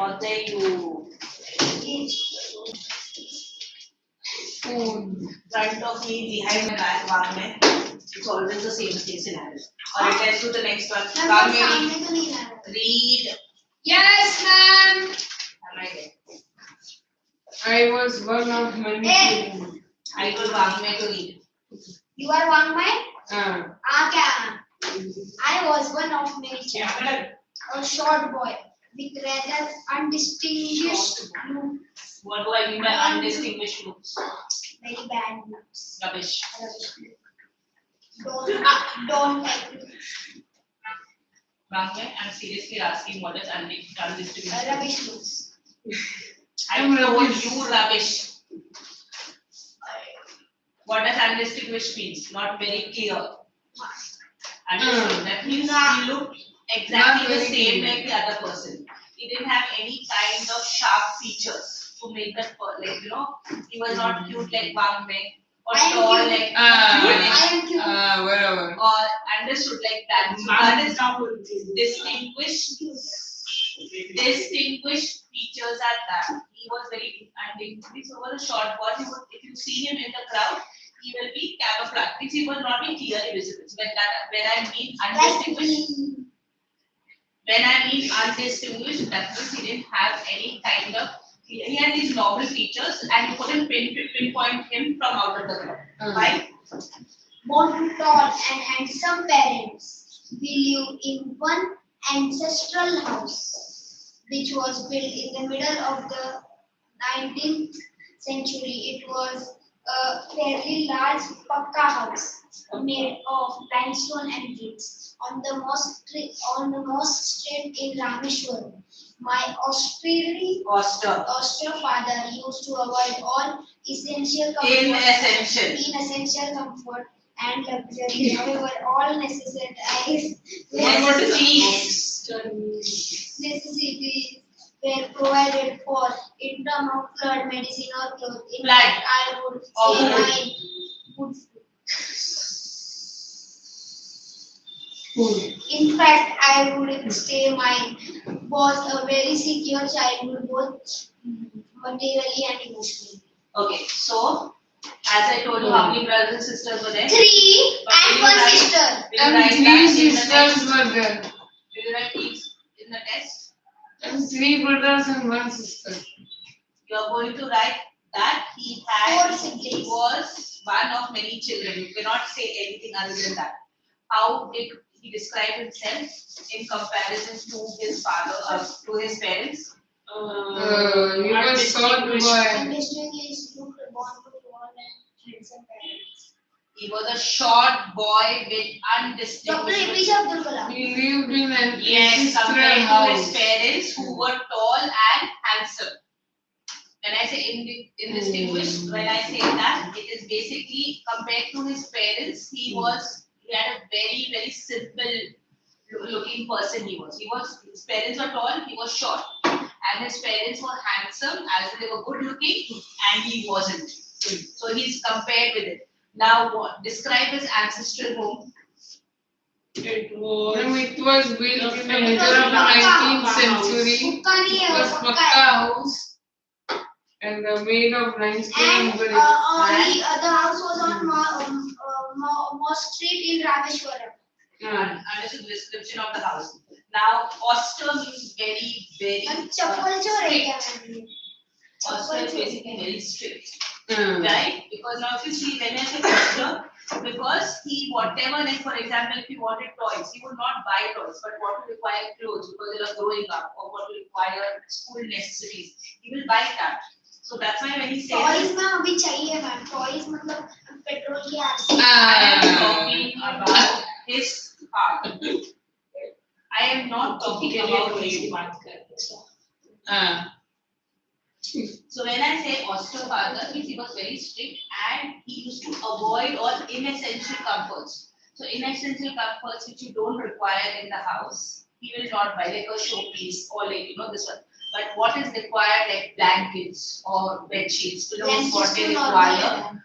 out there, you front of me, behind my back, wrong mein. It's always the same scenario. Alright, let's do the next one. Read. Yes, ma'am. Am I there? I was one of many children. I told Wangmei to read. You are Wangmei? I was one of many children. A short boy with rather undistinguished looks. What do I mean by undistinguished looks? Very bad looks. Rubbish. Don't like it. Wangmei, I'm seriously asking what is undistinguished? Rubbish looks. I told you rubbish. What does undistinguished means? Not very clear. Understood. That means he looked exactly the same like the other person. He didn't have any kind of sharp features to make that, like, you know, he was not cute like Wangmei or tall like I am cute. Whatever. or understood like that. So that is not distinguished features are that. He was very undistinguished. So was a short boy. If you see him in the crowd, he will be camouflaged. Means he will not be clearly visible. So when I mean undistinguished, that means he didn't have any kind of. He had these normal features, and you couldn't pinpoint him from out of the crowd. Right? Born to tall and handsome parents, we lived in one ancestral house, which was built in the middle of the 19th century. It was a fairly large pakka house made of limestone and bricks on the most street in Rameshwaram. My austere father used to avoid all essential comfort and luxury. However, all necessities were provided for in terms of flood, medicine, or clothes. In fact, I would say mine would. In fact, I would say mine was a very secure childhood, both materially and emotionally. Okay, so as I told you, how many brothers and sisters were there? 3 and 1 sister. And 3 sisters were there. Will you write these in the test? And 3 brothers and 1 sister. You are going to write that he had. 4 siblings. He was one of many children. You cannot say anything other than that. How did he describe himself in comparison to his father, to his parents? He was short boy. Undistinguished, born to tall and handsome parents. He was a short boy with Dr. undistinguished. APJ Abdul Kalam. He lived in an Yes, ancestral compared to his house. parents who were tall and handsome. When I say indistinguished, when I say that, it is basically compared to his parents, he had a very, very simple looking person his parents were tall, he was short. And his parents were handsome, as they were good looking, and he wasn't. So he's compared with it. Now, describe his ancestral home. It was built in the middle of the 19th century. It was Pakka house and made of limestone and bricks. The house was on Mosque Street in Rameshwaram. Understood the description of the house. Now, austere means very, very strict. Austere is basically very strict. Right? Because now if you see when I say austere, because he whatever, like for example, if he wanted toys, he would not buy toys, but what will require clothes because they are growing up, or what will require school necessities, he will buy that. So that's why when he says toys में अभी चाहिए ma'am toys मतलब petrol की RC. I am talking about his heart. I am not talking about his heart. So when I say austere father, means he was very strict and he used to avoid all inessential comforts. So inessential comforts which you don't require in the house, he will not buy, like a showpiece or like this one. But what is required, like blankets or bed sheets, pillows, what they require.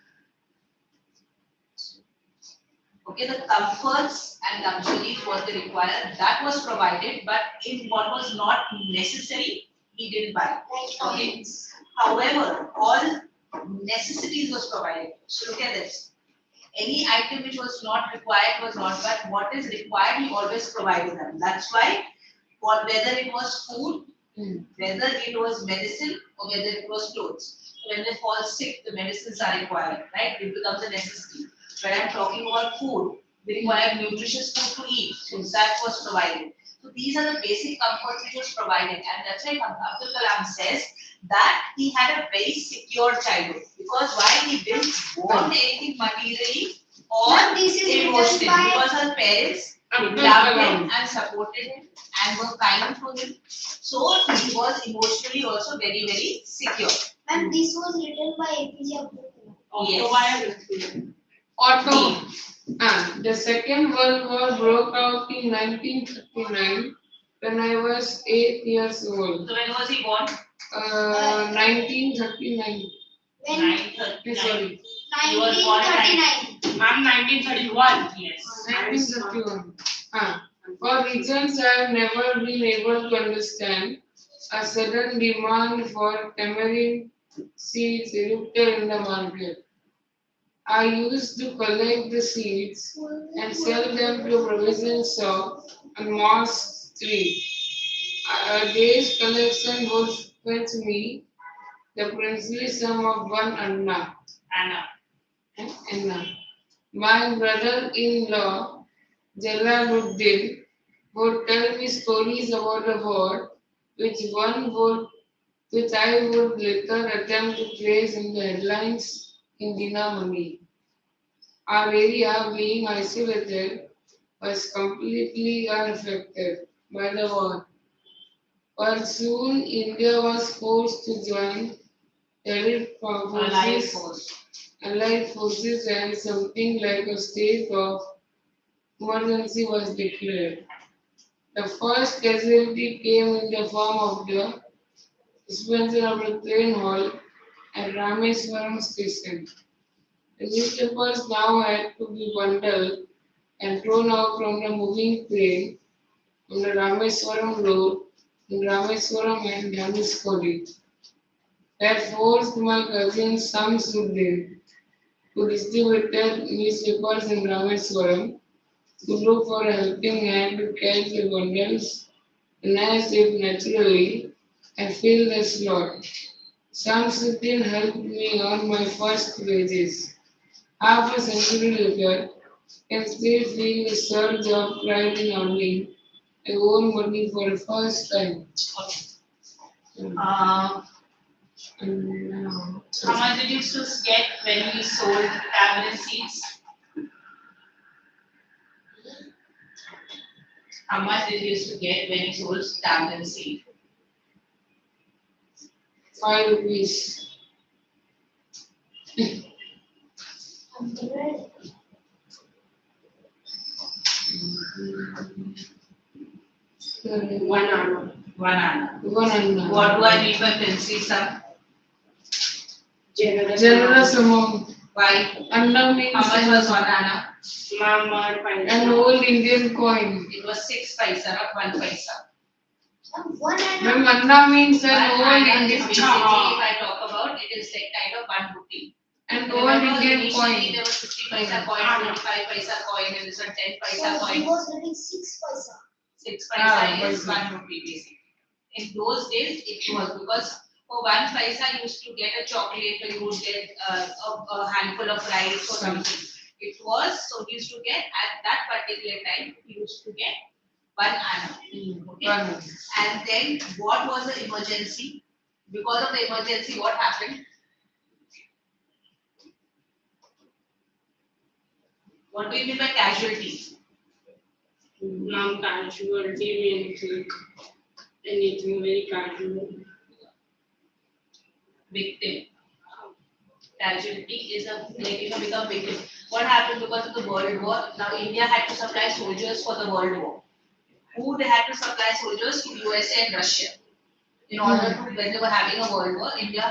Okay, the comforts and luxuries what they require, that was provided, but in what was not necessary, he didn't buy. Like Okay. toys. However, all necessities was provided. So look at this. Any item which was not required was not, but what is required, he always provided them. That's why, whether it was food, whether it was medicine, or whether it was clothes. So when they fall sick, the medicines are required, right? It becomes a necessity. When I'm talking about food, we require nutritious food to eat. So that was provided. So these are the basic comforts which was provided, and that's why Abdul Kalam says that he had a very secure childhood, because why, he didn't want anything materially or But this is written emotionally, by- because her parents Abdul loved him Kalam. and supported him and were kind to him. So he was emotionally also very, very secure. And this was written by APJ Abdul Kalam. Yes. Otto. The Second World War broke out in 1939 when I was 8 years old. So when was he born? 1939. When 939. Sorry, He was born in 1939. Ma'am, 1931. Yes. 1931. For reasons I have never been able to understand, a sudden demand for tamarind seeds erupted in the market. I used to collect the seeds and sell them to a provision shop on Mosque Street. A day's collection would fetch me the princely sum of one anna. Anna. My brother-in-law, Jalaluddin, would tell me stories about the war, which I would later attempt to place in the headlines in Dina Money. Our area, being isolated, was completely unaffected by the war. But soon India was forced to join Allied Allied forces, and something like a state of emergency was declared. The first casualty came in the form of the suspension of the train hall at Rameswaram station. The newspapers now had to be bundled and thrown out from the moving train on the Rameswaram road in Rameswaram and Dhanushkodi. That forced my cousin Samsuddin, who distributed newspapers in Rameswaram, to look for a helping hand to catch the bundles, and as if naturally, I filled the slot. Samsuddin helped me earn my first wages. Half a century later, I can still feel the surge of pride in earning my own money for the first time. How much did you used to get when he sold tamarind seeds? How much did you used to get when he sold tamarind seed? 5 rupees. 100. One hour. 1 anna. One anna. What do I need by pencil sum? Generous amount. Why? Anna means How much was 1 anna? Ma'am, an old Indian coin. It was 6 paisa, not 1 paisa. One and Ma'am, Anna means an 1 old anna is Indian basically, if I talk about, it is like kind of 1 rupee. an old Remember, Indian initially coin. there was 50 paisa coin, 25 paisa coin, and this one 10 paisa so he coin. was getting 6 paisa. 6 paisa is paisa. 1 rupee basically. In those days, it was because for 1 paisa you used to get a chocolate, or you would get a handful of rice or something. It was, so he used to get at that particular time, he used to get 1 anna. Okay. One. And then what was the emergency? Because of the emergency, what happened? What do you mean by casualty? Ma'am, casualty means anything very casual. Victim. Casualty is become victim. What happened because of the World War? Now India had to supply soldiers for the World War. Who they had to supply soldiers to? USA and Russia. In order to, when they were having a World War, India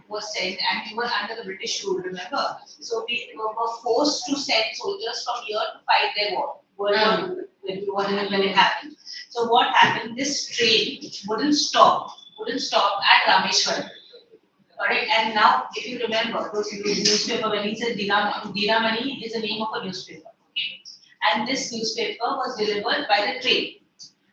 was sent, and we were under the British rule, remember? So we were forced to send soldiers from here to fight their war. World War II, when it happened. So what happened? This train wouldn't stop couldn't stop at Rameshwaram. Alright, and now if you remember those newspaper, when he said Dinamani is the name of a newspaper. Okay, and this newspaper was delivered by the train.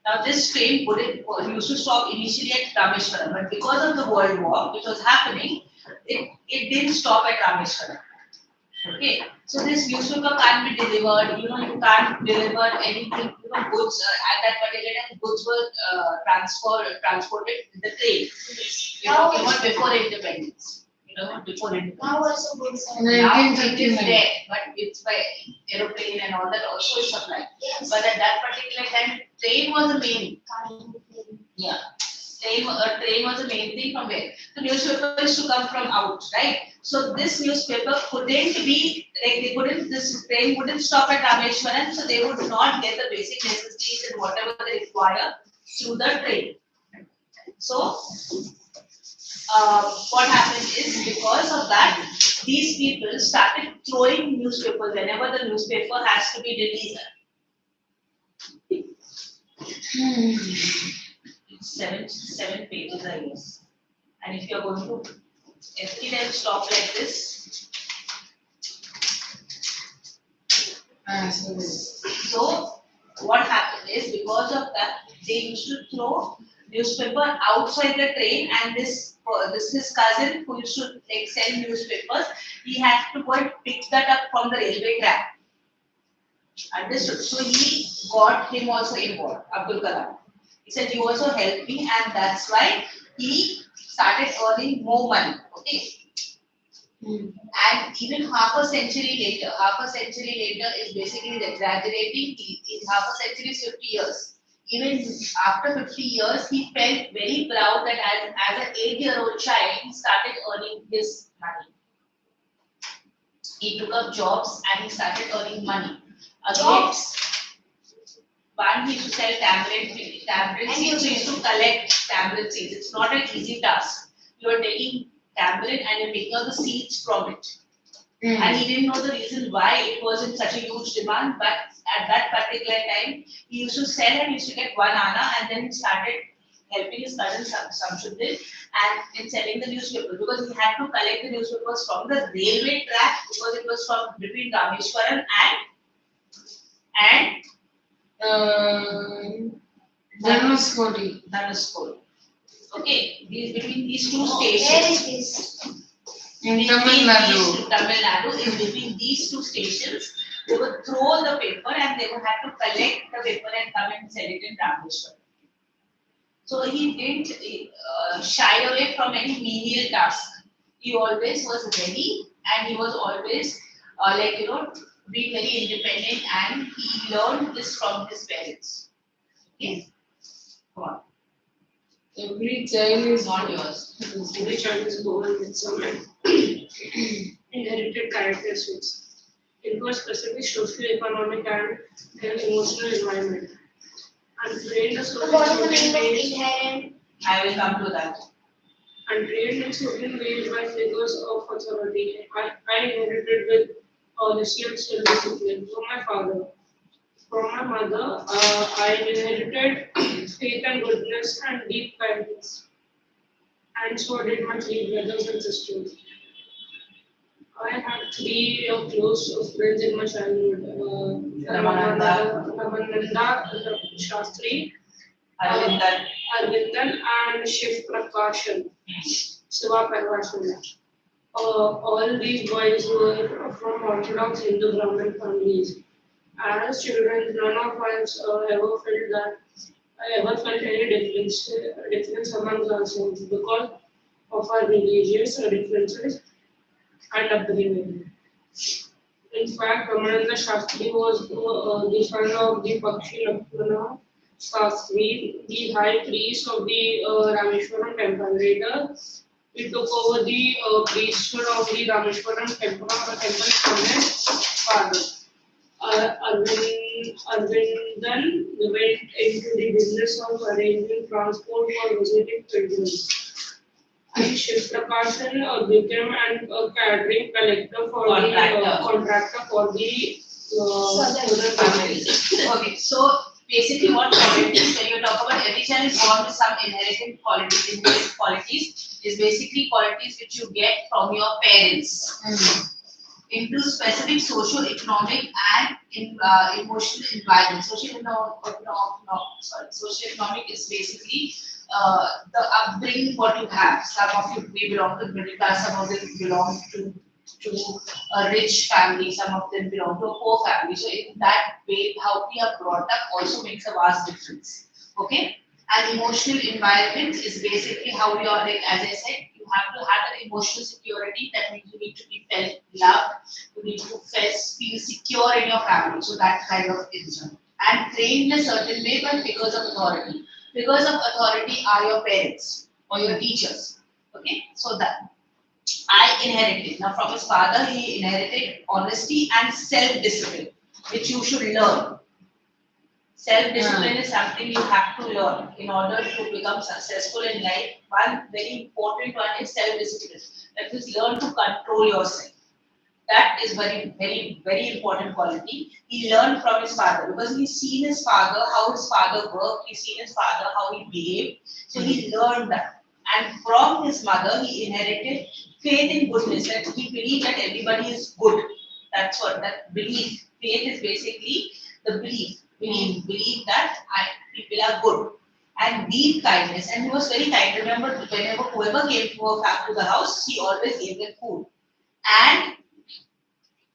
Now this train used to stop initially at Rameshwaram, but because of the World War which was happening, it didn't stop at Rameshwaram. Okay, so this newspaper can't be delivered. You know, you can't deliver anything. You know, goods at that particular time, goods were transported in the train. You know, even before independence. You know, before independence. Now also good sir. Now it is there, but it's by aeroplane and all that also is supplied. Yes. But at that particular time, train was the main. Yeah. Train was the main thing from where the newspaper used to come from out, right? So this newspaper couldn't be like this train wouldn't stop at Rameshwaram, so they would not get the basic necessities and whatever they require through the train. So what happened is because of that, these people started throwing newspapers whenever the newspaper has to be deleted. Seven pages, I guess. And if you're going to every time stop like this, so what happened is because of that, they used to throw newspaper outside the train, and this his cousin who used to like sell newspapers, he had to go and pick that up from the railway track. Understood? So he got him also involved, Abdul Kalam. He said, you also help me, and that's why he started earning more money. Okay. And even half a century later is basically exaggerating. Half a century is 50 years. Even after 50 years, he felt very proud that as an 8-year-old child, he started earning his money. He took up jobs and he started earning money. Jobs? One, he used to sell tamarind seeds. He used to collect tamarind seeds. It's not an easy task. You are taking tamarind and you're taking out the seeds from it. And he didn't know the reason why it was in such a huge demand, but at that particular time, he used to sell and he used to get 1 anna, and then he started helping his cousin Samshuddin and in selling the newspapers, because he had to collect the newspapers from the railway track, because it was from between Rameshwaram and Dhanushkodi. Okay, between these two stations. Where is this? In Tamil Nadu. Tamil Nadu, in between these two stations, they would throw the paper and they would have to collect the paper and come and sell it in Rameshwaram. So he didn't shy away from any menial task. He always was ready, and he was always being very independent, and he learned this from his parents. Okay, come on. Every child is Not yours. Every child is born with some inherited characteristics. It was specific socio-economic and emotional environment. And trained in What is the certain meaning of ways. inherent? I will come to that. And trained in certain ways by figures of authority. I inherited with honesty and self-discipline from my father. From my mother, I inherited faith and goodness and deep kindness. And so did my 3 brothers and sisters. I had 3 close friends in my childhood. Ramananda Shastri, Arvindan, and Shiv Prakashan, Siva Prakashan. All these boys were from Orthodox Hindu Brahmin families. As children, none of us ever felt any difference among ourselves because of our religious differences and upbringing. In fact, Ramananda Shastri was the son of the Pakshi Lakshmana Shastri, the high priest of the Rameshwaram temple. Later, he took over the priesthood of the Rameshwaram temple from his father. Arvindan went into the business of arranging transport for visiting pilgrims. And Shiv Prakashan became a catering collector for the contractor for the southern families. Okay, so basically what qualities, when you talk about every child is born with some inherent qualities is basically qualities which you get from your parents. Into specific socio-economic and emotional environment. Socio-economic is basically the upbringing what you have. Some of you may belong to middle class, some of them belong to a rich family, some of them belong to a poor family. So in that way, how we are brought up also makes a vast difference. Okay? And emotional environment is basically how you are, like, as I said, you have to have an emotional security. That means you need to be felt loved, you need to feel secure in your family. So that kind of is. And trained in a certain way, but because of authority. Because of authority are your parents or your teachers. Okay, so that I inherited. Now from his father, he inherited honesty and self-discipline, which you should learn. Self-discipline is something you have to learn in order to become successful in life. One very important one is self-discipline. That is, learn to control yourself. That is very, very, very important quality. He learned from his father because he's seen his father, how his father worked, he's seen his father, how he behaved. So he learned that. And from his mother, he inherited faith in goodness. That he believed that everybody is good. That's what that belief. Faith is basically the belief. Believe that people are good. And deep kindness. And he was very kind. Remember, whenever whoever came to the house, he always gave them food. And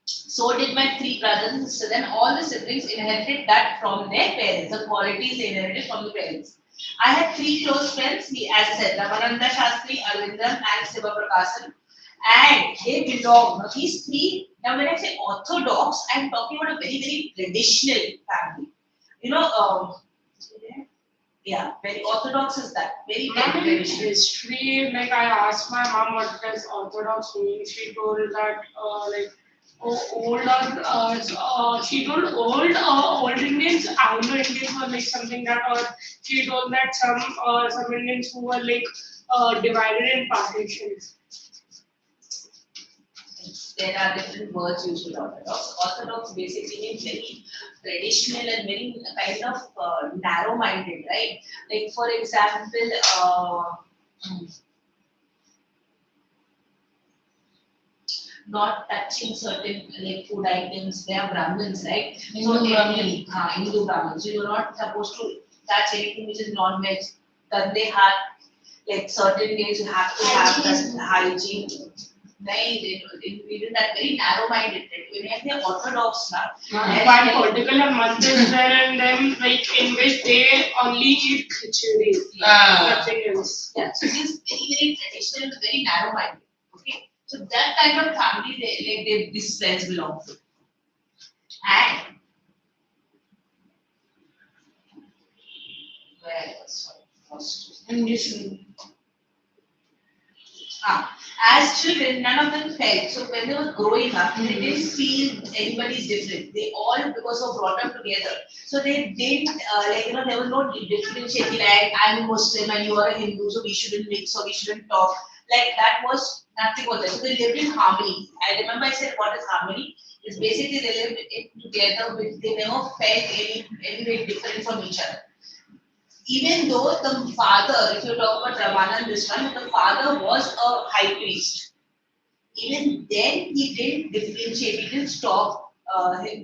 so did my three brothers and sisters. Then all the siblings inherited that from their parents, the qualities they inherited from the parents. I had three close friends, as I said, Ramananda Shastri, Arvindam, and Siva Prakasam. And they belong, now these three, now when I say orthodox, I'm talking about a very, very traditional family. You know, yeah, very orthodox is that. Very, very traditional. History, like I asked my mom what does orthodox mean. She told that she told old Indians, Anglo Indians were like something that, or she told that some Indians who were like divided in partitions. There are different words used with orthodox. Orthodox basically means very traditional and very kind of narrow-minded, right? Like for example, not touching certain like food items. They are Brahmins, right? Hindu Brahmins. So you're not supposed to touch anything which is non-veg. Then they have like certain days you have to have that hygiene. Right, even that very narrow-minded. When I say orthodox now, one particular month is there in them, like in which they only eat khichdi, nothing else. Yeah, so it is very, very traditional, very narrow-minded. Okay, so that kind of family these friends belong to. And where else? As children, none of them felt. So when they were growing up, they didn't feel anybody's different. They all, because were brought up together. So they didn't, there was no differentiating. Like, I'm a Muslim and you are a Hindu, so we shouldn't mix or we shouldn't talk. Like that was nothing was there. So they lived in harmony. I remember I said, what is harmony? It's basically they lived together. They never felt any way different from each other. Even though the father, if you talk about Ramanand, this one, the father was a high priest. Even then, he didn't differentiate, he didn't stop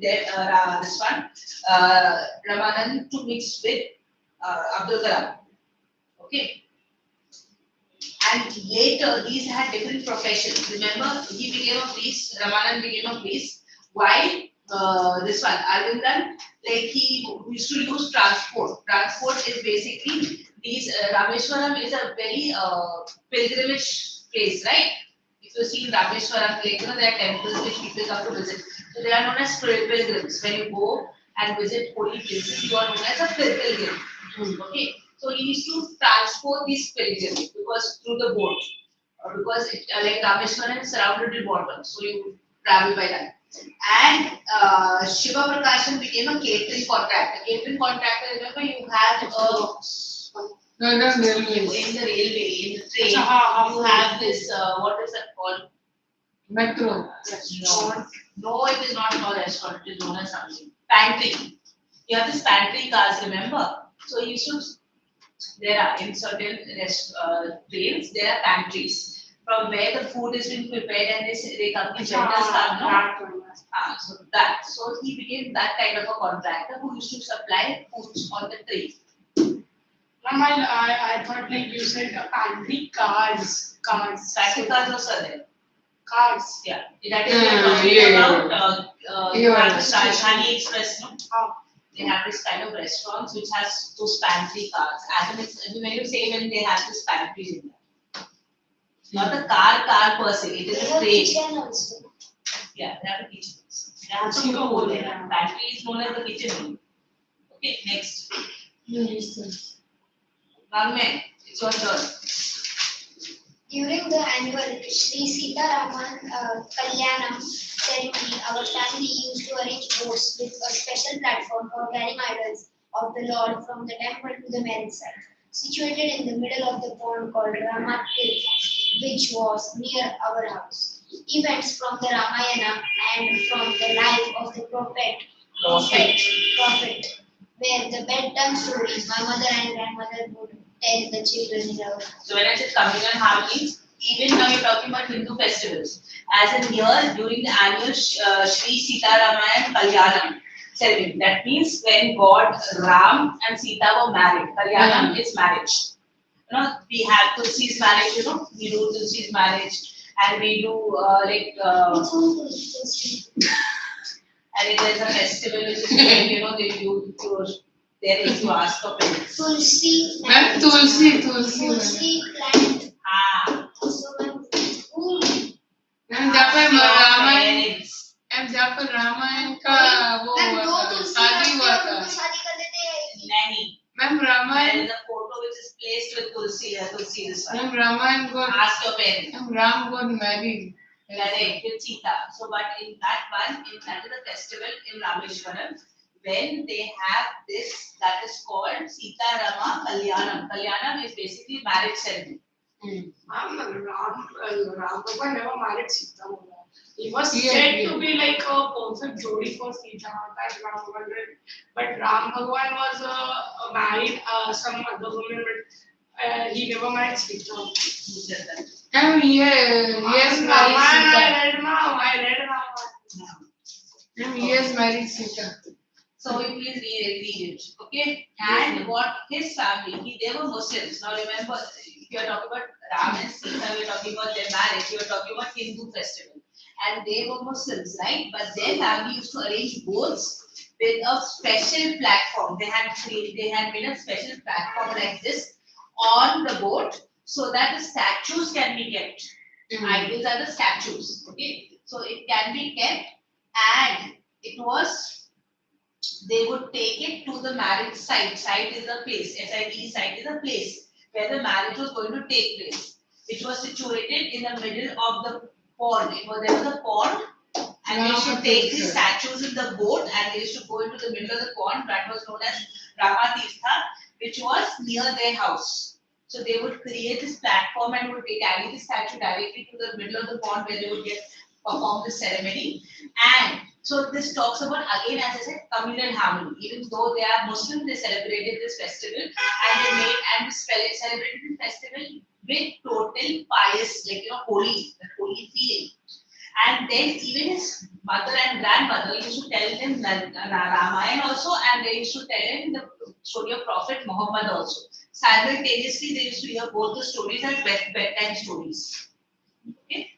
this one, Ramanand to mix with Abdul Kalam. Okay. And later, these had different professions. Remember, he became a priest, Ramanand became a priest. Why? This one, Arvindan, like he used to use transport. Transport is basically these Rameshwaram is a very pilgrimage place, right? If you see Rameshwaram, like, there are temples which people come to visit. So they are known as pilgrims. When you go and visit holy places, you are known as a pilgrim. Okay, so he used to transport these pilgrims because through the boat, because like Rameshwaram is surrounded with water, so you travel by that. And Shiva Prakashan became a catering contractor. Catering contractor, remember you have in the railway, in the train, you have this, what is that called? Metro. No, it is not called restaurant, it is known as something. Pantry. You have this pantry cars, remember? So you should, there are in certain trains, there are pantries from where the food is being prepared and they come, the vendors come, no? that one. So that, so he became that kind of a contractor who used to supply foods on the train. Ma'am, I thought like you said pantry cars. Pantry cars also are there. Cars. Yeah, that is we are talking Yeah. about. You Yeah. have this Rajdhani Express, no? Oh, They have this kind of restaurants which has those pantry cars. As in it's when you say when they have this pantries in there. Not the car per se, it is They a have train. kitchen also. Yeah, they have a kitchen. They have to go there. Pantry is known as the kitchen. Okay, next. Yes. Rangme, it's your turn. During the annual Sri Sita Raman Kalyanam ceremony, our family used to arrange boats with a special platform for carrying idols of the Lord from the temple to the marriage site, situated in the middle of the pond called Ramatil, which was near our house. Events from the Ramayana and from the life of the prophet, where the bedtime stories my mother and grandmother would tell the children in our house. So when I said communal harmonies, even now you're talking about Hindu festivals. As in here, during the annual Sri Sita Ramayan Kalyanam ceremony. That means when God, Ram and Sita were married. Kalyanam is marriage. You know, we have Tulsi's marriage, you know, we do Tulsi's marriage and we do It's all Christian. and it is a festival which is going, you know, they do there is to ask for penance. Tulsi Ma'am, plant. Tulsi. Tulsi plant. Ah, So ma'am, who? Ma'am जहाँ पर ask your Ramayan parents. Ma'am जहाँ पर रामायण का वो ma'am हुआ दो था, तुलसी शादी रखते हुआ और था उनको शादी कर देते हैं Nanny. Ma'am There Ramayan is a photo which is placed with Tulsi this one. Ma'am Ramayan got Ask your parents. Ma'am Ram got married. Correct, with Sita. So, but in that one, in that is a festival in Rameshwaram, when they have this, that is called Sita Rama Kalyanam. Kalyanam is basically marriage ceremony. Ram Bhagwan never married Sita. He was Yeah, said yeah. to be like a perfect jodi for Sita, that Ram Bhagwan did. But Ram Bhagwan was married some other woman, but he never married Sita. Who said that? Ma'am yes married Ramayana, Sita. I read Ramayana. Ma'am yes married Sita. So you please read it, okay? And what his family, they were Muslims. Now remember, if you are talking about Ram and Sita, we are talking about their marriage, you are talking about Hindu festival. And they were Muslims, right? But their family used to arrange boats with a special platform. They had made a special platform like this on the boat so that the statues can be kept. Idols are the statues, okay? So it can be kept and it was they would take it to the marriage site. Site is a place. SIT site is a place where the marriage was going to take place, which was situated in the middle of the pond. There was a pond, and they used to take these statues in the boat, and they used to go into the middle of the pond. That was known as Ramatirtha, which was near their house. So they would create this platform and would carry the statue directly to the middle of the pond where they would get perform the ceremony. And so this talks about again, as I said, communal harmony. Even though they are Muslim, they celebrated this festival and they made and celebrated this festival with total pious, holy feeling. And then even his mother and grandmother used to tell him Ramayana also, and they used to tell him the story of Prophet Muhammad also. Simultaneously, they used to hear both the stories as bedtime stories. Okay.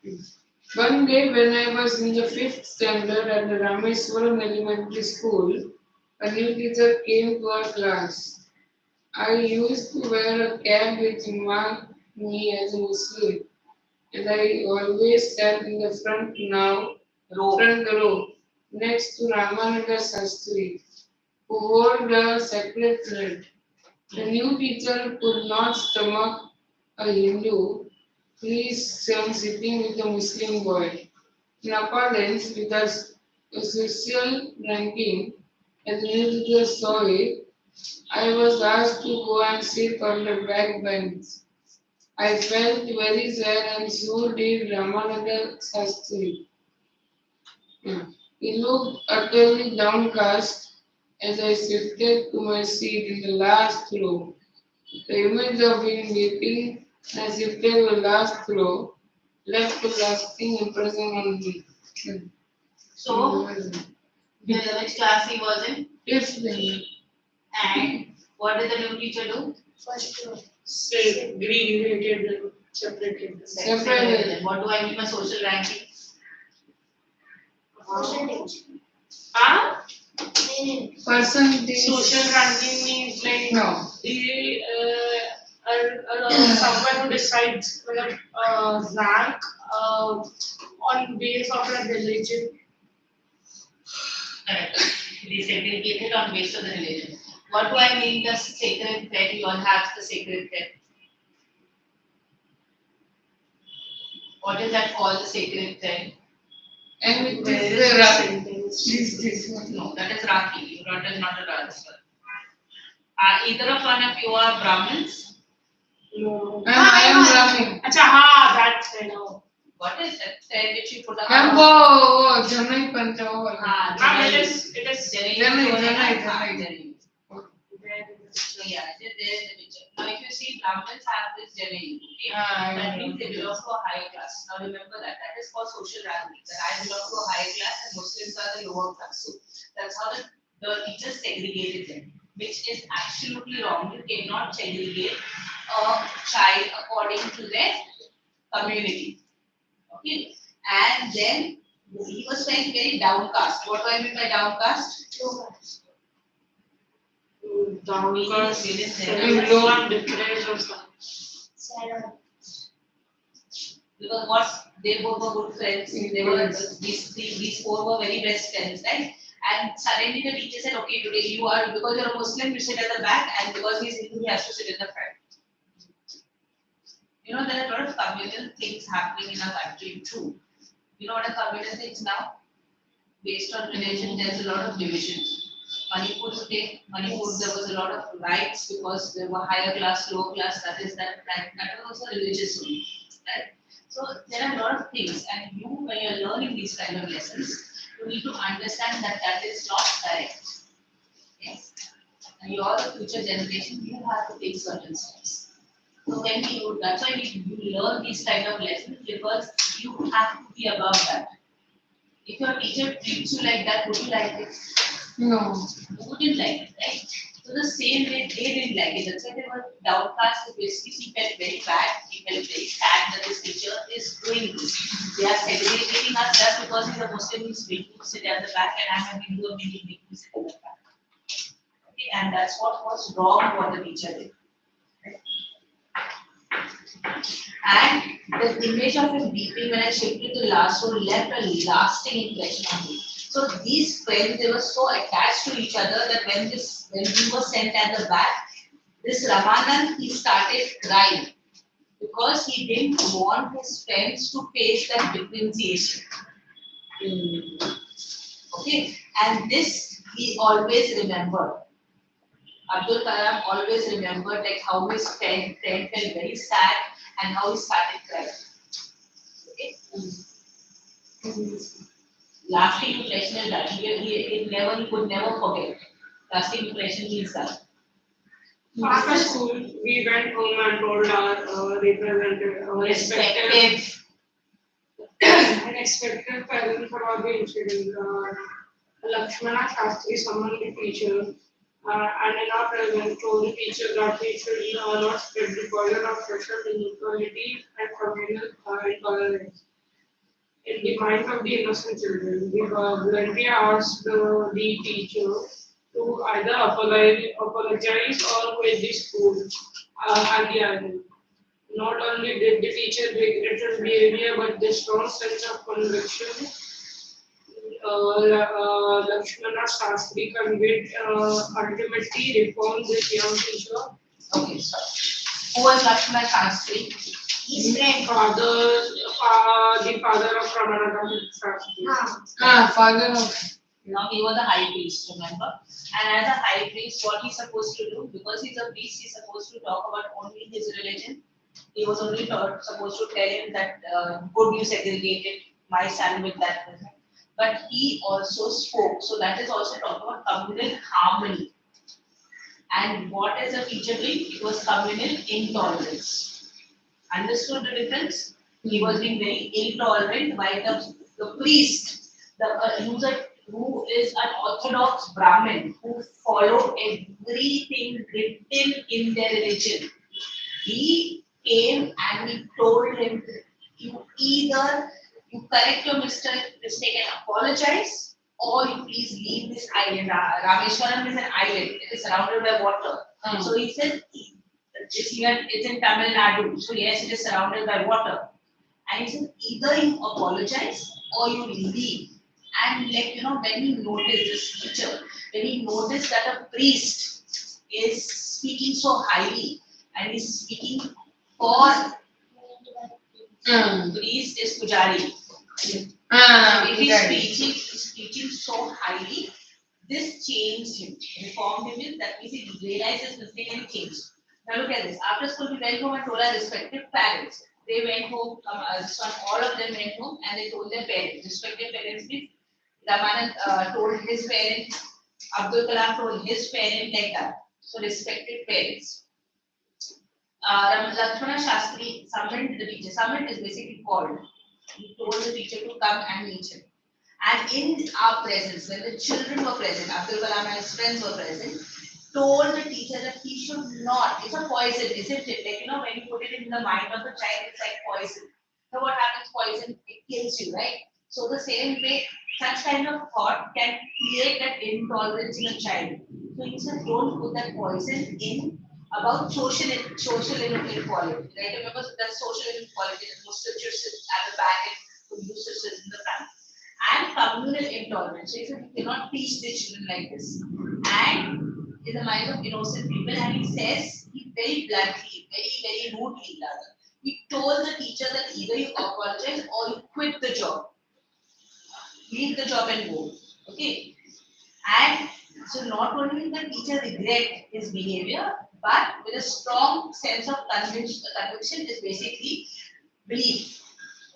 One day when I was in the 5th standard at the Rameswaram Elementary School, a new teacher came to our class. I used to wear a cap which marked me as a Muslim, and I always sat in the front row next to Ramananda Sastri, who wore the sacred thread. The new teacher could not stomach a Hindu priest son sitting with a Muslim boy. In accordance with our social ranking, as the new teacher saw it, I was asked to go and sit on the back bench. I felt very sad and so did Ramananda Sastri. He looked utterly downcast as I shifted to my seat in the last row. The image of him weeping as I shifted to the last row left a lasting impression on me. So, which class he was in? If then, And what did the new teacher do? First row. Segregated them, separated them. Separated. What do I mean by social ranking? Percentage. Huh? percentage. Social ranking means like No. the someone who decides rank on base of their religion. Correct. They segregated on base of the religion. What do I mean the sacred thread? You all have the sacred thread. What is that called, the sacred thread? And it Where is is the the rough. sentence? This one. No, that is Rakhi. That is not a transfer. Either of one of you are Brahmins? No. I am Brahmin. Acha, ha, that I know. What is that thread which you put हम up? वो जमुई पंचा वो वाला. Ma'am, it is Janai. there in the So picture. yeah, it is there in the picture. Now if you see Brahmins have this Janai, okay? Ah, That yeah. means they belong to a higher class. Now remember that. That is called social ranking. That I belong to a higher class and Muslims are the lower class. So that's how the teachers segregated them, which is absolutely wrong. You cannot segregate a child according to their community. Okay. And then he was saying very downcast. What do I mean by downcast? Downcast, Meaning low depressed or something. Sarah. Because what they both were good friends. They were these four were very best friends, right? And suddenly the teacher said, okay, today you are, because you're a Muslim, you sit at the back, and because he's Hindu, he has to sit in the front. You know, there are a lot of communal things happening in our country too. You know what a communal thing is now? Based on religion, there's a lot of divisions. Manipur today, Manipur, there was a lot of rights because there were higher class, lower class, that was also religious only, right? So there are a lot of things, and you, when you're learning these kind of lessons, you need to understand that that is not correct. Yes, and you are the future generation. You have to take certain steps. So when you, that's why you learn these kind of lessons because you have to be above that. If your teacher treats you like that, would you like it? No. You wouldn't like it, right? So the same way they didn't like it. That's why they were downcast. Basically, he felt very bad. He felt very sad that his teacher is doing this. They are segregating us just because he's a Muslim, he's making me sit at the back, and I'm a Hindu, and making me sit at the back. Okay, and that's what was wrong what the teacher did. And the image of him weeping when I shifted to the last row left a lasting impression on me. So these friends, they were so attached to each other that when he was sent at the back, this Ramanand, he started crying because he didn't want his friends to face that differentiation. Okay, and this he always remembered. Abdul Kalam always remembered like how his friend felt very sad and how he started crying. Okay. Lasting impression is that he could never forget. Lasting impression means that. After school, we went home and told our representative, our respective unexpected parents about the incident. Lakshmana Shastri summoned the teacher and in our presence told the teacher that we should not spread the burden of social inequality and communal intolerance in the minds of the innocent children. We bluntly asked the teacher to either apologize or quit the school and the island. Not only did the teacher regret his behavior, but the strong sense of conviction Lakshmana Shastri conveyed ultimately reformed this young teacher. Okay, so who was Lakshmana Shastri? His friend. The father of Ramananda Shastri. Father of. Now he was the high priest, remember? And as a high priest, what he's supposed to do? Because he's a priest, he's supposed to talk about only his religion. He was only supposed to tell him that good you segregated my son with that person. but he also spoke. So that is also talking about communal harmony. And what is the teacher doing? It was communal intolerance. Understood the difference? He was being very intolerant while the priest, the who is an orthodox Brahmin who follow everything written in their religion. He came and he told him, you either you correct your mistake and apologize, or you please leave this island. Rameshwaram is an island. It is surrounded by water. So he said, it's in Tamil Nadu. So yes, it is surrounded by water. And he said, either you apologize or you leave. And when he noticed this teacher, when he noticed that a priest is speaking so highly and he's speaking for priest is Pujari. If he's preaching so highly, this changed him, reformed him. That means he realized his mistake and he changed. Now look at this. After school, we went home and told our respective parents. They went home, all of them went home and they told their parents. Respective parents means Ramanand told his parents, Abdul Kalam told his parent, like that. So respective parents. Lakshmana Shastri summoned the teacher. Summoned is basically called. He told the teacher to come and meet him. And in our presence, when the children were present, Abdul Kalam and his friends were present, told the teacher that he should not. It's a poison, isn't it? Like, when you put it in the mind of a child, it's like poison. So what happens? Poison, it kills you, right? So the same way, such kind of thought can create that intolerance in a child. So he said, don't put that poison in about social inequality. Right? Remember that social inequality, the Muslim should sit at the back and the Muslim sit in the front. And communal intolerance. So he said, you cannot teach the children like this. And in the minds of innocent people, and he says, he very bluntly, very rudely rather, he told the teacher that either you apologize or you quit the job. Leave the job and go. Okay. And so not only the teacher regret his behavior, but with a strong sense of conviction is basically belief.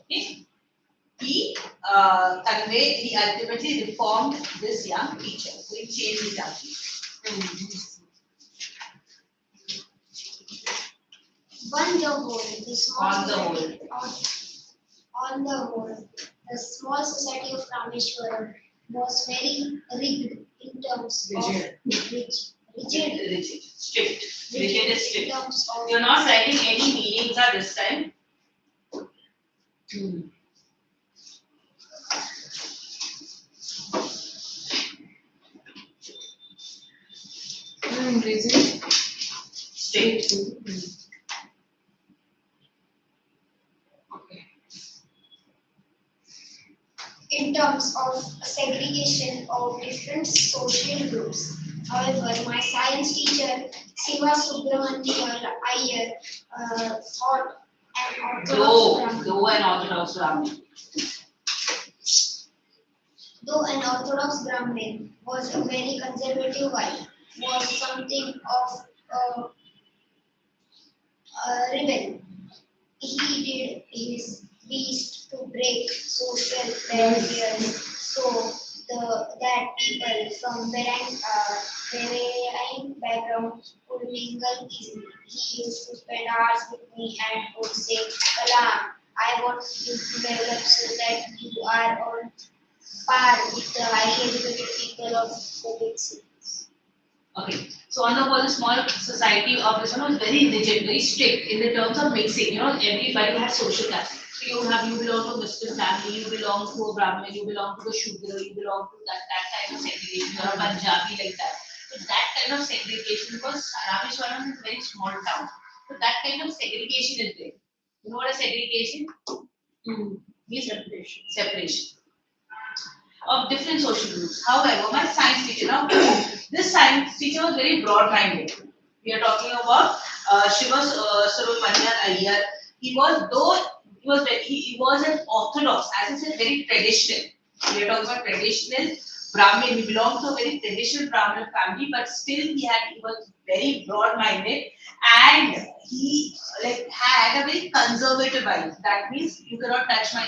Okay. He ultimately reformed this young teacher. So he changed his attitude. On the whole, the small society of Rameshwaram was very rigged in terms of rigid, Strict. Rigid is strict. in terms of You're not writing any meanings at this time. Strict. in terms of segregation of different social groups. However, my science teacher, Siva Subramanian Iyer, thought an Though an Orthodox Brahmin. Though an Orthodox Brahmin was a very conservative wife, was something of a rebel. He did his best to break social barriers so that people from varying backgrounds could mingle easily. He used to spend hours with me and would say, Kalam, I want you to develop so that you are on par with the highly educated people of the big cities. Okay. So on the whole, the small society of this one was very rigid, very strict in the terms of mixing. Everybody had social classes. So you belong to Muslim family, you belong to a Brahmin, you belong to the Shudra, you belong to that kind of segregation, or a Punjabi like that. So that kind of segregation, because Rameshwaram is a very small town. So that kind of segregation is there. You know what a segregation? Means separation of different social groups. However, my science teacher, now this science teacher was very broad-minded. We are talking about Shiva Subramanian Iyer. He was an orthodox, as I said, very traditional. We are talking about traditional Brahmin. He belonged to a very traditional Brahmin family, but still he was very broad-minded, and he like had a very conservative vibe. That means you cannot touch my,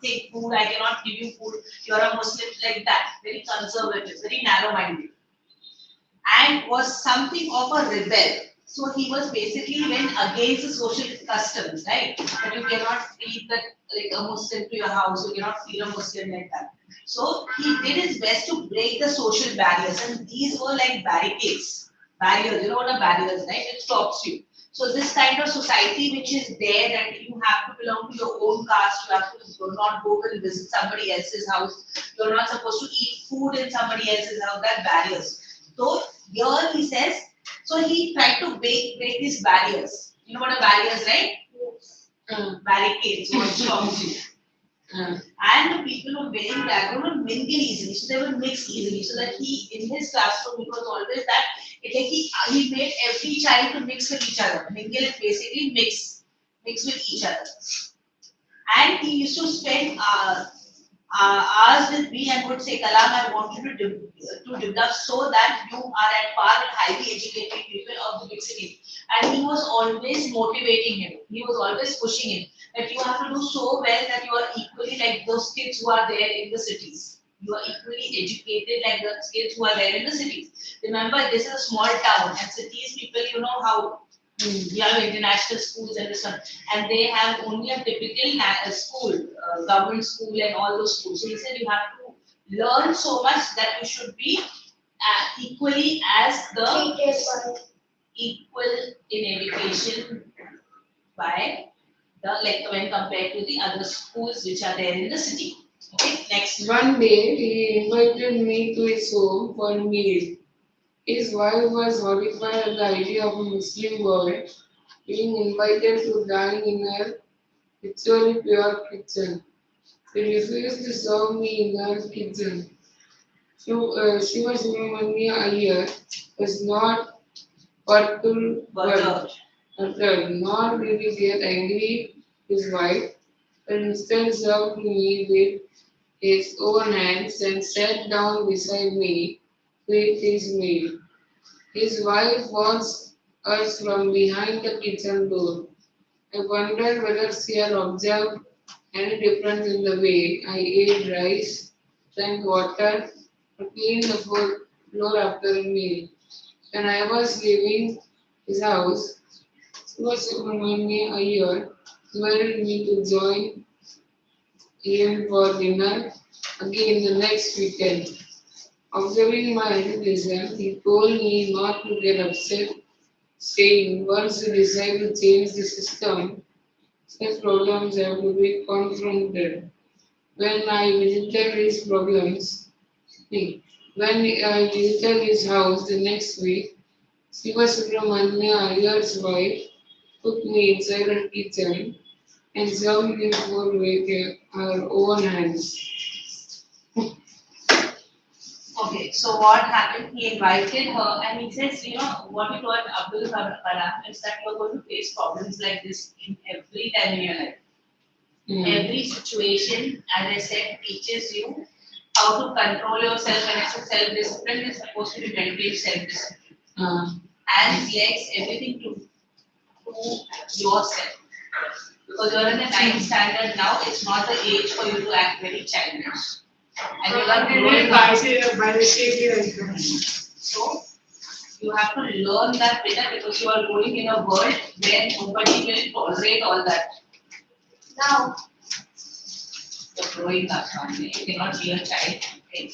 take food. I cannot give you food. You are a Muslim, like that. Very conservative, very narrow-minded, and was something of a rebel. So he was basically went against the social customs, right? That you cannot feed that like a Muslim to your house, you cannot feed a Muslim like that. So he did his best to break the social barriers, and these were like barricades, barriers. You know what are barriers, right? It stops you. So this kind of society which is there, that you have to belong to your own caste, you have to do not go and visit somebody else's house, you're not supposed to eat food in somebody else's house, that barriers. So here he says, so he tried to break these barriers. You know what are barriers, right? Barricades, what stops you. And the people who were wearing background would mingle easily, so they would mix easily. So that he, in his classroom, it was always that he made every child to mix with each other. Mingle is basically mix with each other. And he used to spend hours with me and would say, Kalam, I want you to develop so that you are at par with highly educated people of the big city. And he was always motivating him. He was always pushing him that you have to do so well that you are equally like those kids who are there in the cities. You are equally educated like the kids who are there in the cities. Remember, this is a small town, and cities people, you know how we have international schools and this one, and they have only a typical school, government school, and all those schools. So he said you have to learn so much that you should be equally as the equal in education by the like when compared to the other schools which are there in the city. Okay, next. One day he invited me to his home for a meal. His wife was horrified at the idea of a Muslim boy being invited to dine in her ritually pure kitchen. She refused to serve me in her kitchen. Shiva Subramania Iyer was not perturbed, nor did he get angry with his wife, but instead served me with his own hands and sat down beside me with his meal. His wife watched us from behind the kitchen door. I wondered whether she had observed any difference in the way I ate rice, drank water, or cleaned the floor after a meal. When I was leaving his house, Subramania Iyer invited me to join him for dinner again the next weekend. Observing my hesitation, he told me not to get upset, saying once you decide to change the system, such problems have to be confronted. When I visited his problems, when I visited his house the next week, Shiva Subramania Iyer's wife took me inside her kitchen and served me food with her own hands. Okay, so what happened? He invited her, and he says, what you told Abdul Kalam is that you are going to face problems like this in every time in your life. Every situation, as I said, teaches you how to control yourself, and it's a self-discipline. It's supposed to be maintained self-discipline. Hands, legs, everything to yourself. Because you're in the 9th standard now, it's not the age for you to act very childish. And you are growing up. So you have to learn that better, because you are growing in a world where nobody will tolerate all that. Now, You're growing up, you cannot be a child. Okay?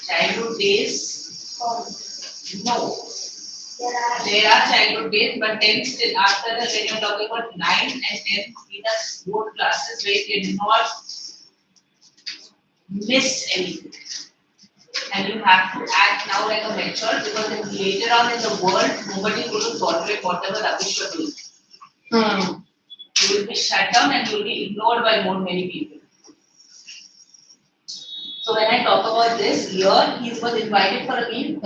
Childhood days, no. There are childhood days, but then still after that, when you're talking about 9 and 10, these are both classes where you cannot miss anything. And you have to act now like a mature, because then later on in the world, nobody will tolerate whatever rubbish you're doing. You will be shut down and you will be ignored by many people. So when I talk about this, here he was invited for a meal.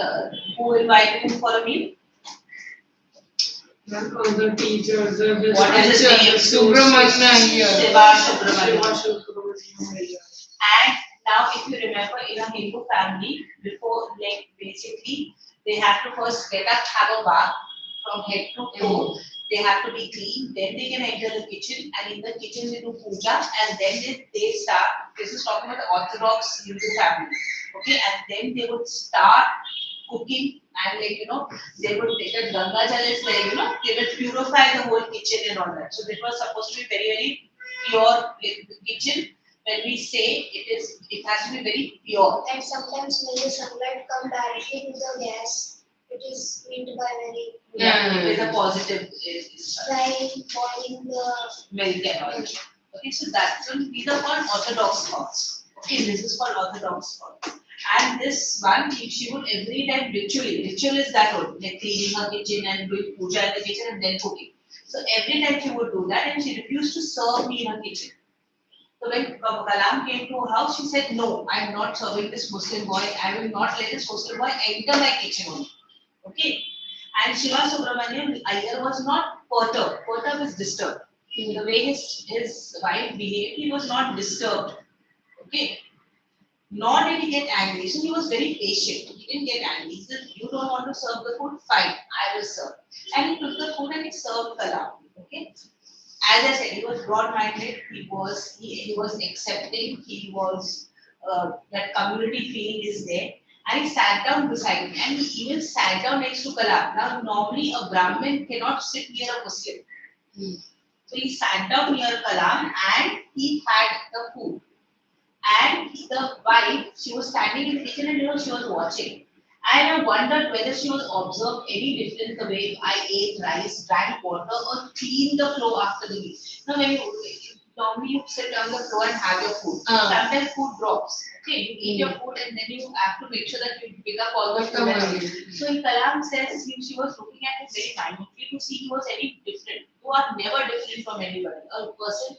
Who invited him for a meal? The teachers, What is his name? Subramania Iyer. Shiva Subramania. And Now, if you remember, in a Hindu family, before, like, basically, they have to first get up, have a bath from head to toe. They have to be clean, then they can enter the kitchen, and in the kitchen they do puja, and then they start. This is talking about the Orthodox Hindu family, okay? And then they would start cooking, and like they would take the Ganga Jal is like they would purify the whole kitchen and all that. So it was supposed to be very very pure kitchen. When we say it has to be very pure. And sometimes when the sunlight come directly to the gas, it is meant by very Yeah, it is a positive like boiling the milk and all. Okay, so that's so these are called orthodox thoughts. Okay, this is called orthodox thought. And this one, she would every time ritually. Ritual is that one, like cleaning her kitchen and doing puja in the kitchen and then cooking. So every time she would do that, and she refused to serve me in her kitchen. So when Kalam came to her house, she said, "No, I am not serving this Muslim boy. I will not let this Muslim boy enter my kitchen only." Okay. And Shiva Subramaniam Iyer was not perturbed. Perturbed is disturbed. The way his wife behaved, he was not disturbed. Okay. Nor did he get angry. So he was very patient. He didn't get angry. He said, "You don't want to serve the food? Fine, I will serve." And he took the food and he served Kalam. Okay. As I said, he was broad-minded. He was accepting. He was that community feeling is there. And he sat down beside me, and he even sat down next to Kalam. Now, normally a Brahmin cannot sit near a Muslim. So he sat down near Kalam, and he had the food. And the wife, she was standing in the kitchen, and she was watching. And I wondered whether she was observed any difference the way I ate rice, drank water, or cleaned the floor after the meal. Now, when normally you sit on the floor and have your food. Sometimes food drops. Okay, you eat your food and then you have to make sure that you pick up all the food. So Kalam says she was looking at him very minutely to see he was any different. You are never different from anybody. A person,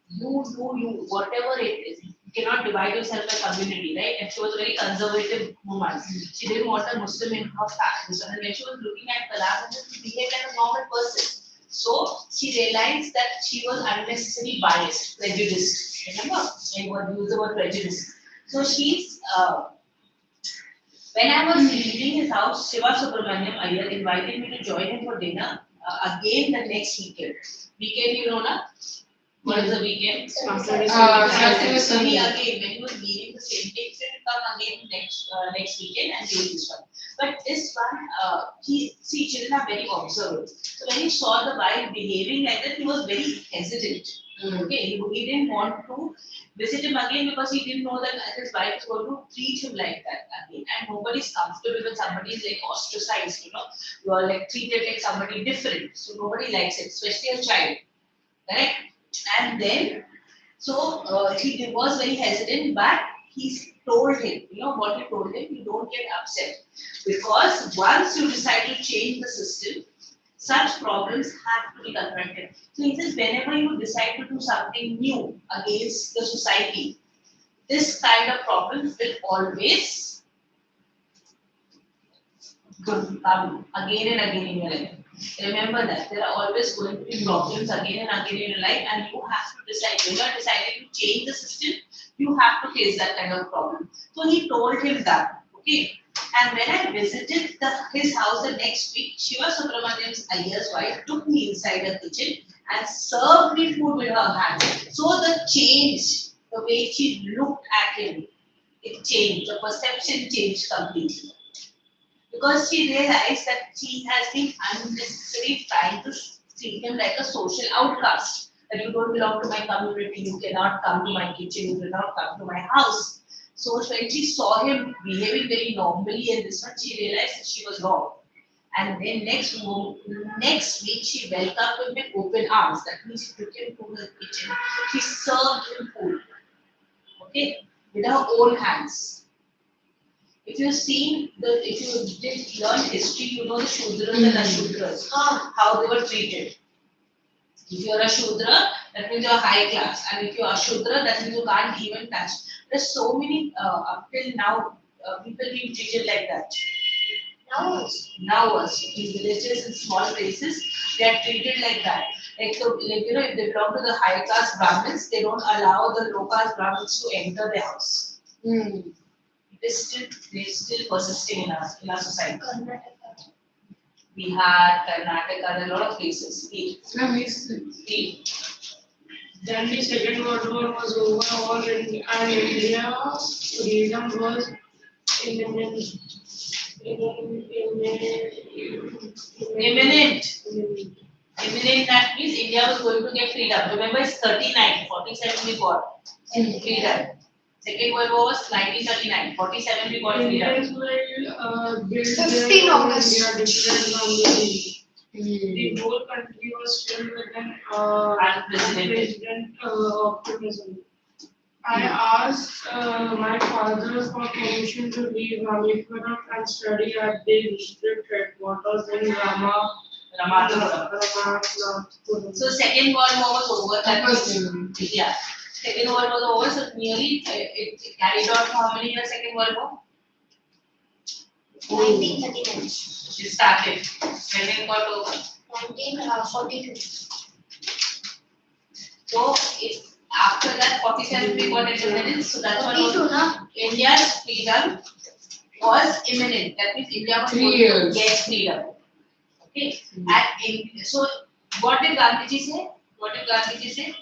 you do you, whatever it is. You cannot divide yourself by community, right? And she was a very conservative woman. She didn't want a Muslim in her family. And when she was looking at Kalam, she behaved like a normal person. So she realized that she was unnecessarily biased, prejudiced. Remember? I would use the word prejudice. So she's when I was leaving his house, Shiva Subramaniam Iyer invited me to join him for dinner again the next weekend. Weekend, na? What is the weekend? Saturday, So he again, when he was leaving the same day, he said to come again next weekend and do this one. But this one, children are very observant. So when he saw the wife behaving like that, he was very hesitant. Okay, he didn't want to visit him again because he didn't know that his wife is going to treat him like that again. And nobody's comfortable when somebody is like ostracized, you are like treated like somebody different. So nobody likes it, especially a child. Correct? And then, so he was very hesitant, but he told him, what he told him, you don't get upset. Because once you decide to change the system, such problems have to be confronted. So he says, whenever you decide to do something new against the society, this kind of problems will always come again and again in your life. Remember that there are always going to be problems again and again in your life, and you have to decide when you are deciding to change the system, you have to face that kind of problem. So he told him that. Okay. And when I visited his house the next week, Shiva Subramaniam's Iyer's wife took me inside the kitchen and served me food with her hands. So the change, the way she looked at him, it changed. The perception changed completely. Because she realized that she has been unnecessarily trying to treat him like a social outcast. That you don't belong to my community, you cannot come to my kitchen, you cannot come to my house. So when she saw him behaving very normally and this one, she realized that she was wrong. And then next week, she welcomed him with open arms. That means she took him to her kitchen. She served him food. Okay? With her own hands. If you did learn history, you know the Shudras and Ashudras, how they were treated. If you are a Shudra, that means you are high class, and if you are Shudra, that means you can't even touch. There's so many up till now people being treated like that. Now also, in villages and small places, they are treated like that. Like if they belong to the high class Brahmins, they don't allow the low caste Brahmins to enter their house. Hmm. They're still persisting in our society. Karnataka. Bihar, Karnataka, there are a lot of places. Islam is Then the Second World War was over, and India freedom was imminent. Imminent. Imminent, that means India was going to get freedom. Remember, it's 39, 47 we got freedom. Second World War was 1939, 47 we got freedom. Indians will build 15 their own August. India different from the Hmm. whole country was filled with an Unprecedented. optimism. I asked my father for permission to leave Rameshwaram and study at the district headquarters in Ramathapuram. Ramathapuram. So Second World War was over. That First means, time. yeah, Second World War was over. So nearly it carried on for how many years? Second World War. 1939. It started. When it got over. 1942. So it, after that 47 we got independence. So that's what 42, na? India's freedom was imminent. That means India was 3 going to years. get freedom. Okay. And so what did Gandhiji say? What did Gandhiji say?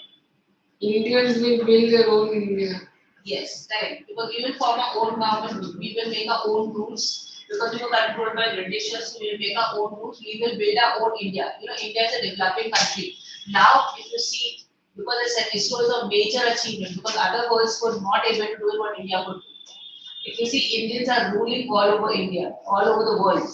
Indians will build their own India. Yes, correct. Because we will form our own government, we will make our own rules. Because we were controlled by Britishers, so we will make our own rules. We will build our own India. You know, India is a developing country. Now, if you see, because I said ISRO is a major achievement, because other worlds were not able to do what India could do. If you see, Indians are ruling all over India, all over the world.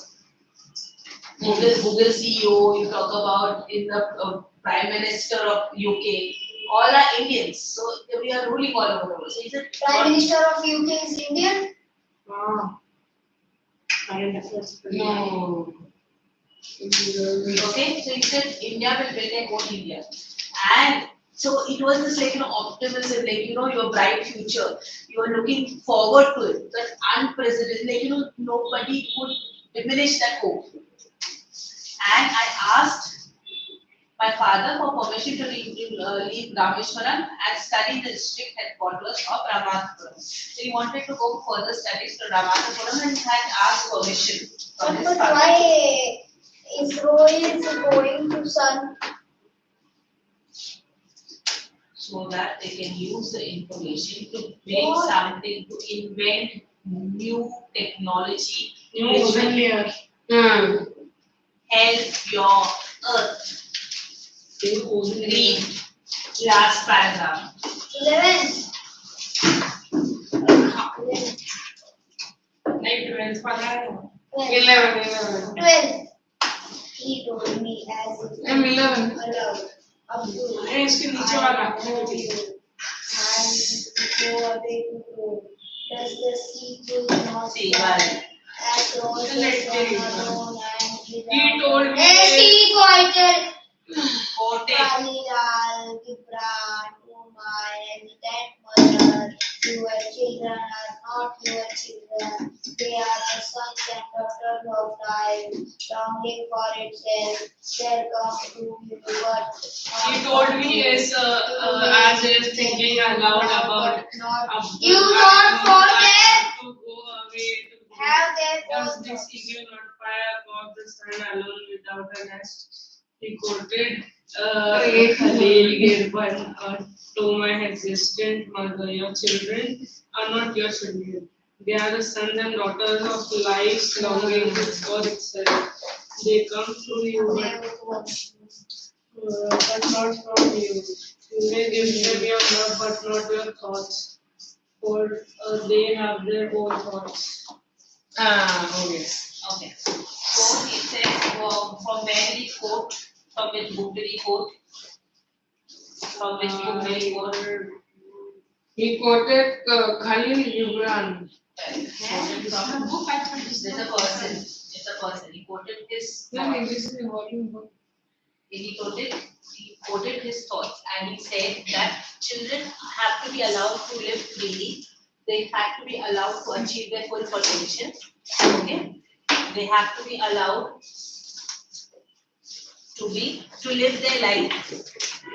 Google CEO, you talk about in the Prime Minister of UK, all are Indians. So we are ruling all over the world. So is it Prime Minister of UK is Indian? Ah, current affairs. No. okay? So he said India will build their own India. And so it was this like optimism, like your bright future. You are looking forward to it. That unprecedented, like nobody could diminish that hope. And I asked my father for permission to leave Rameshwaram and study the district headquarters of Ramathapuram. So he wanted to go further studies to Ramathapuram and had asked permission from his But father. why ISRO is going to Sun? So that they can use the information to make something, to invent new technology New which ozone will layer. help your earth. New ozone layer. Read last paragraph. 11. Like 12th para. 11. 12. He told me as if I'm 11. allowed. Up to अरे इसके नीचे वाला. I know you. And before they go, does the sea will not See, fly well, as roses Let me alone and He told me. Hey, pointed. quote it. Kalilal, Gibran, Umar, and that mother, your children are not your children. They are the sons and daughters of life, longing for itself. There come to you what. He told me as he is thinking aloud about You not forget. to go away to Have their does own this eagle not fly above the sun alone without a nest? He quoted Khalil Gibran to my existent mother, your children are not your children. They are the sons and daughters of life's longing for itself. They come through you, but not from you. You may give them your love, but not your thoughts, for they have their own thoughts. Okay. Okay. So it says from where did he quote? From which book did he quote? From which book did he quote? He quoted Khalil Gibran. From book. There's a person. It's a person. He quoted his No, thoughts. this is a volume book. He quoted his thoughts and he said that children have to be allowed to live freely. They have to be allowed to achieve their full potential. Okay? They have to be allowed to live their life.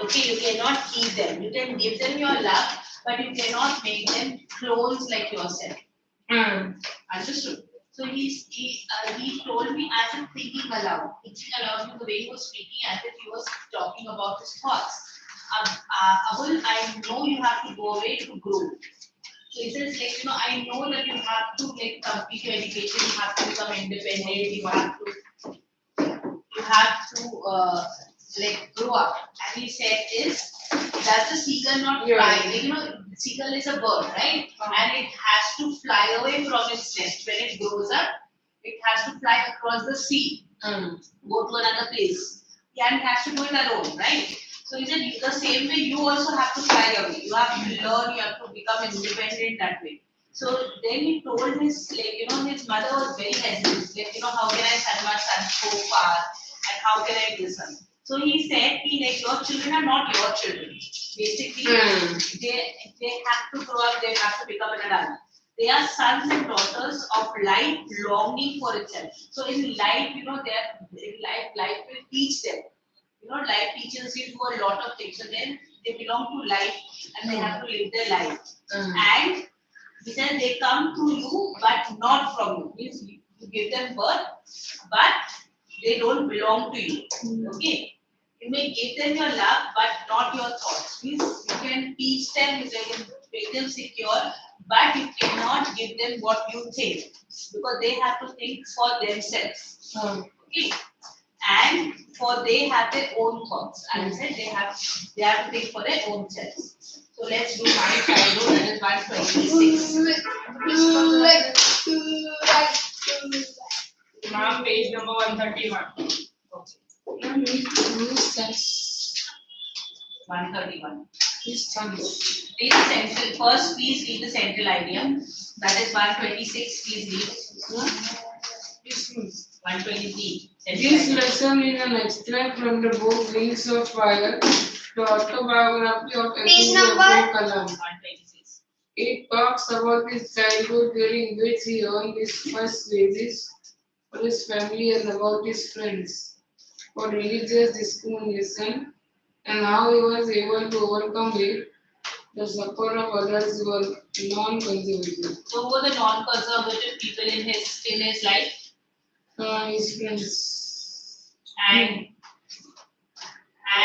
Okay, you cannot keep them. You can give them your love, but you cannot make them clones like yourself. Understood? So he told me as if thinking aloud. Thinking aloud means the way he was speaking as if he was talking about his thoughts. Abul, I know you have to go away to grow. So he says, like, I know that you have to like complete your education, you have to become independent, you have to like grow up. And he said is, does the seagull not fly? Like, the seagull is a bird, right? And it has to fly away from its nest. When it grows up, it has to fly across the sea, go to another place. And it has to do it alone, right? So he said, the same way you also have to fly away. You have to learn, you have to become independent that way. So then he told his, his mother was very hesitant. Like, how can I send my son so far? And how can I do son? So he said, your children are not your children. Basically, they have to grow up, they have to become an adult. They are sons and daughters of life longing for itself. So in life, life will teach them. Life teaches you to a lot of things. So then they belong to life and they have to live their life. And he said they come to you but not from you. Means you give them birth, but they don't belong to you. Okay. You may give them your love, but not your thoughts. Means you can teach them, you can make them secure, but you cannot give them what you think because they have to think for themselves. Okay. And for they have their own thoughts. And I said they have to think for their own selves. So let's do my childhood, that is 126. Ma'am, page number 131. Okay. 131. Read the central. First, please read the central idea. That is 126. Please read. 123. This lesson is an extract from the book Wings of Fire, the autobiography of Abdul Kalam. 126. It talks about his childhood during which he earned his first wages for his family and about his friends for religious discrimination and how he was able to overcome it. The support of others were non-conservative. So who were the non-conservative people in his life? His friends. And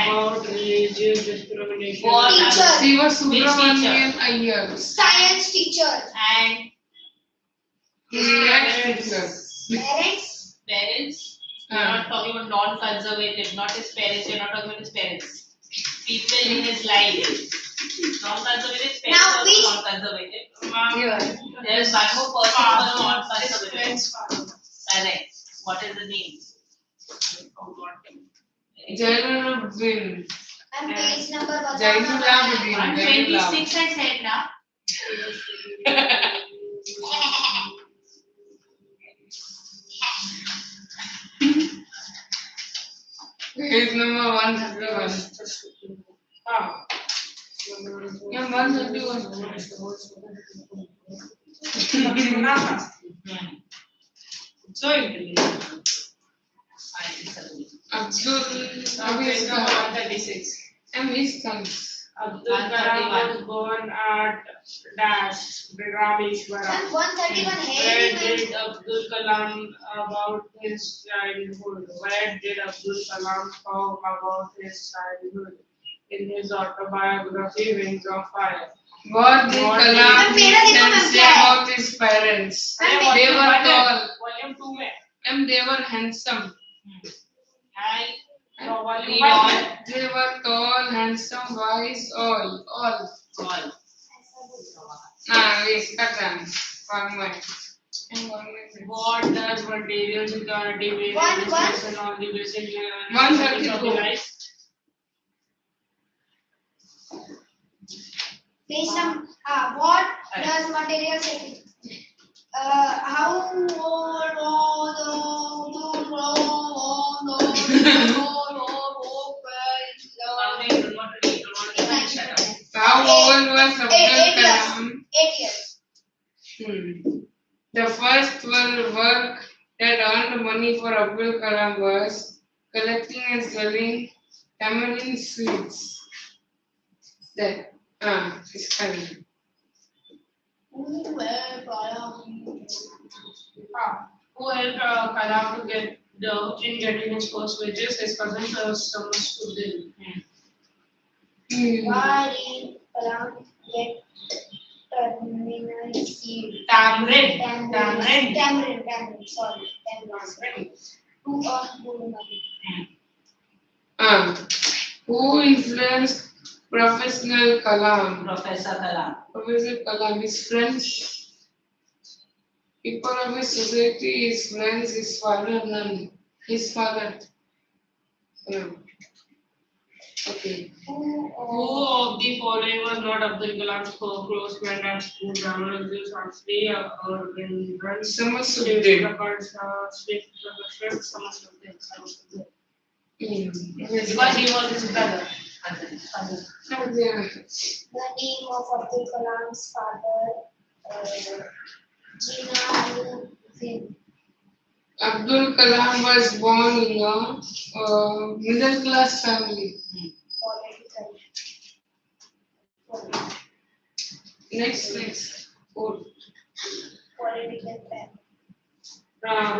About religious discrimination. Teacher. She was Subramanian Iyer. Science teacher. And Parents. parents. You're not talking about non-conservative, not his parents. You're not talking about his parents. People in his life. Non-conservative, parents Now are we- non-conservative. There's one more person who was non-conservative. Correct. What is the name? Jainuddin. And page number Jainuddin. 126 I said now. Page number 131. Yeah, 131. So intelligent. Abdul Page number 136. and his sons. Abdul Kalam was born at Dash, Rameshwaram. And 131 Where heavy did Abdul Kalam about his childhood? Where did Abdul Kalam talk about his childhood? In his autobiography, Wings of Fire. What did Kalam say about his parents? They were tall Volume 2 में. and they were handsome. No, volume Beyond. 1 में. They were tall, handsome, wise, all. All. Wait, cut them. One more. What does material security mean One, in this one. lesson on the basic 132. life? Page number. What does material say? How How old was Abdul 8 years. Kalam? 8 years. The first work that earned money for Abdul Kalam was collecting and selling tamarind seeds. That History. Who were Who helped Kalam to get in getting his first wages? His cousin Thomas Tudil. Why did Kalam get terminal seed? Tamarind. Tamarind. Sorry, tamarind. Who are Gulumali? Who influenced Professional Kalam? Professor Kalam. Professor Kalam, his friends, people of his society, his friends, his father, none. His father. No. Okay. Who Who of the following was not Abdul Kalam's close friend at school? Ramanujan Shastri or Vendran? Samasuddin. Because he was his brother. Yeah. the name of Abdul Kalam's father? Jinaluddin. Abdul Kalam was born in a middle class family. Political. Next. Fourth. Political family.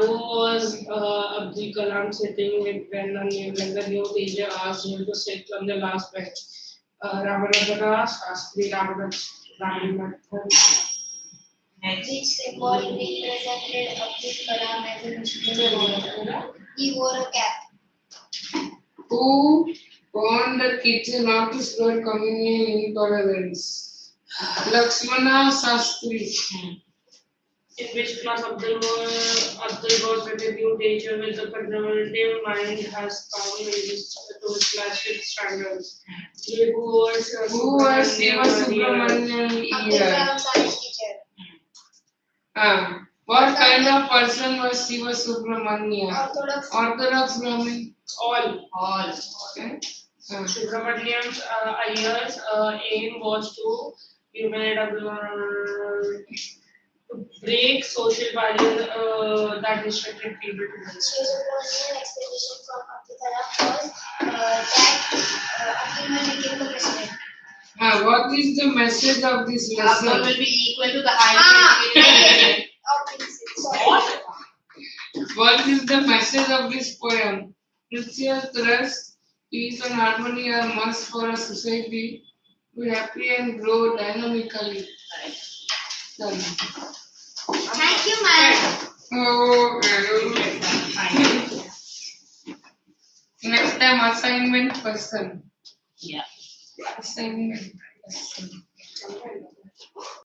Who was Abdul Kalam sitting with when the new teacher asked him to sit on the last bench? Ramanujana Shastri Ramanathan. Next. Which symbol represented Abdul Kalam as a Muslim? He wore a cap. Who warned the teacher not to spread communion intolerance? Lakshmana Shastri. In which class Abdul was with a new teacher with a conservative mind has come to his classic standards. Who was Shiva Subramanian Abdul here? Kalam's science teacher. What kind of person was Shiva Subramania? Orthodox. Brahmin. all. Okay. Subramanian's Iyer's aim was to unite to break social barriers that restricted people to this. Subramanian explanation from Abdul Kalam was that Abdul will become the president. What is the message of this Abdul lesson? will be equal to the highest Sorry. What is the message of this poem? Mutual trust, peace, and harmony are must for a society to be happy and grow dynamically. Done. Thank you, madam. Next time, assignment person. Yeah. Assignment person.